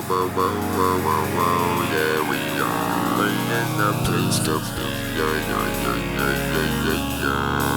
Yeah, we are in the place to be. Yeah, yeah, yeah, yeah, yeah, yeah, yeah.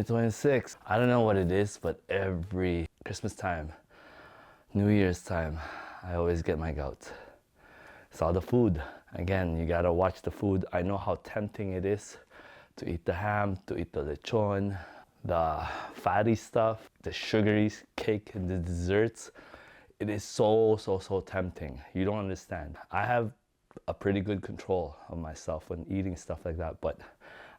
2026. I don't know what it is, but every Christmas time, New Year's time, I always get my gout. It's all the food. Again, you gotta watch the food. I know how tempting it is to eat the ham, to eat the lechon, the fatty stuff, the sugary cake and the desserts. It is so tempting. You don't understand. I have a pretty good control of myself when eating stuff like that, but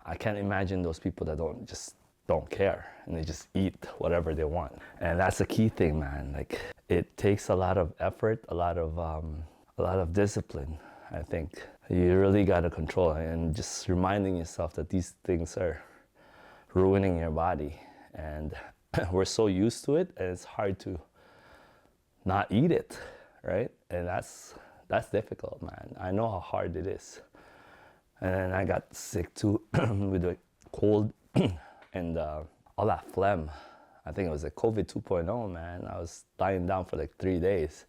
I can't imagine those people that don't care and they just eat whatever they want. And that's the key thing, man. Like, it takes a lot of effort, a lot of discipline. I think you really got to control it, and just reminding yourself that these things are ruining your body, and we're so used to it, and it's hard to not eat it, right? And that's difficult, man. I know how hard it is. And then I got sick too with a cold and all that phlegm. I think it was like COVID 2.0, man. I was lying down for like 3 days,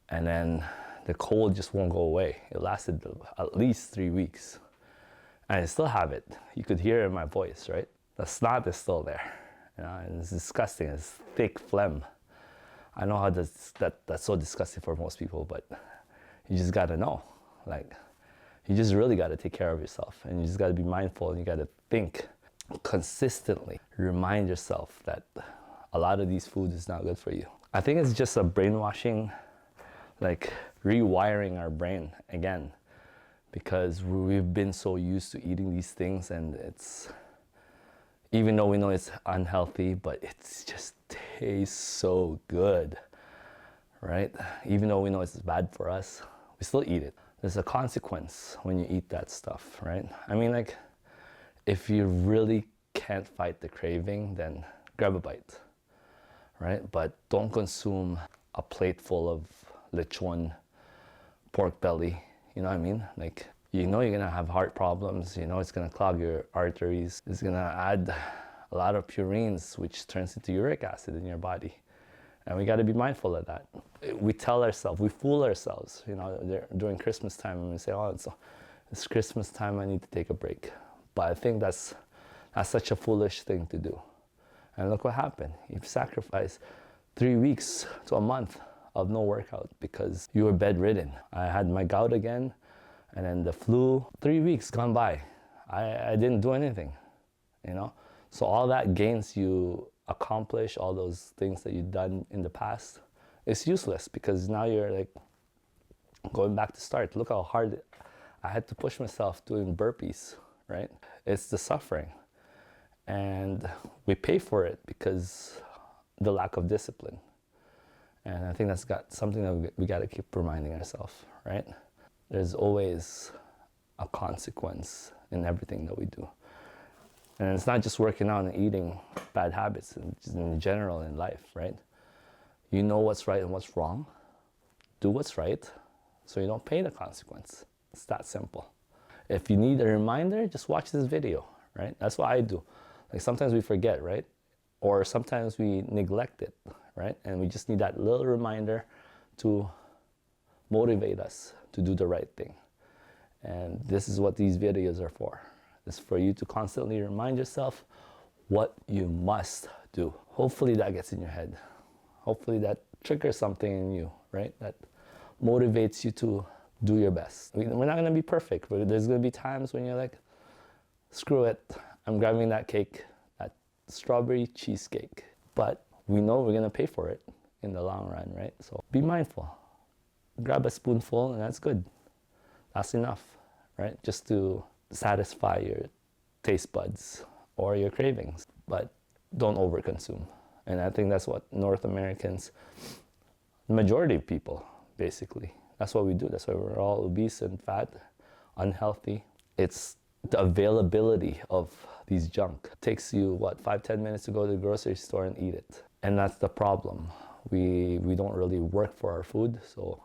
and then the cold just won't go away. It lasted at least 3 weeks. And I still have it. You could hear it in my voice, right? The snot is still there. You know, and it's disgusting. It's thick phlegm. I know how that's so disgusting for most people, but you just gotta know. Like, you just really gotta take care of yourself, and you just gotta be mindful, and you gotta think consistently. Remind yourself that a lot of these foods is not good for you. I think it's just a brainwashing, like rewiring our brain again, because we've been so used to eating these things, and it's, even though we know it's unhealthy, but it just tastes so good, right? Even though we know it's bad for us, we still eat it. There's a consequence when you eat that stuff, right? I mean, like, if you really can't fight the craving, then grab a bite, right? But don't consume a plate full of lechon, pork belly, you know what I mean? Like, you know you're gonna have heart problems, you know it's gonna clog your arteries, it's gonna add a lot of purines, which turns into uric acid in your body. And we gotta be mindful of that. We tell ourselves, we fool ourselves, you know, during Christmas time, and we say, oh, it's Christmas time, I need to take a break. But I think that's such a foolish thing to do. And look what happened. You've sacrificed 3 weeks to a month of no workout because you were bedridden. I had my gout again, and then the flu. 3 weeks gone by. I didn't do anything, you know? So all that gains you accomplish, all those things that you've done in the past, it's useless, because now you're like going back to start. Look how hard I had to push myself doing burpees, right? It's the suffering. And we pay for it because the lack of discipline. And I think that's got something that we got to keep reminding ourselves, right? There's always a consequence in everything that we do. And it's not just working out and eating bad habits, just in general in life, right? You know what's right and what's wrong. Do what's right so you don't pay the consequence. It's that simple. If you need a reminder, just watch this video, right? That's what I do. Like, sometimes we forget, right? Or sometimes we neglect it, right? And we just need that little reminder to motivate us to do the right thing. And this is what these videos are for. It's for you to constantly remind yourself what you must do. Hopefully that gets in your head. Hopefully that triggers something in you, right? That motivates you to do your best. We're not gonna be perfect, but there's gonna be times when you're like, screw it, I'm grabbing that cake, that strawberry cheesecake. But we know we're gonna pay for it in the long run, right? So be mindful. Grab a spoonful and that's good. That's enough, right? Just to satisfy your taste buds or your cravings, but don't overconsume. And I think that's what North Americans, the majority of people, basically, that's what we do. That's why we're all obese and fat, unhealthy. It's the availability of these junk. It takes you, what, 5-10 minutes to go to the grocery store and eat it. And that's the problem. We don't really work for our food, so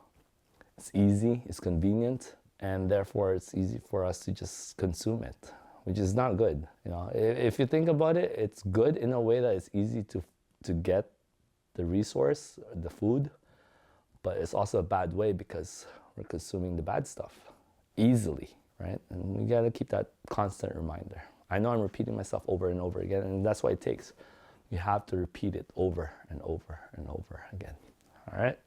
it's easy, it's convenient, and therefore it's easy for us to just consume it, which is not good. You know, if you think about it, it's good in a way that it's easy to get the resource, the food, but it's also a bad way because we're consuming the bad stuff easily, right? And we gotta keep that constant reminder. I know I'm repeating myself over and over again, and that's what it takes. You have to repeat it over and over and over again. All right?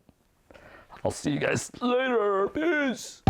I'll see you guys later. Peace.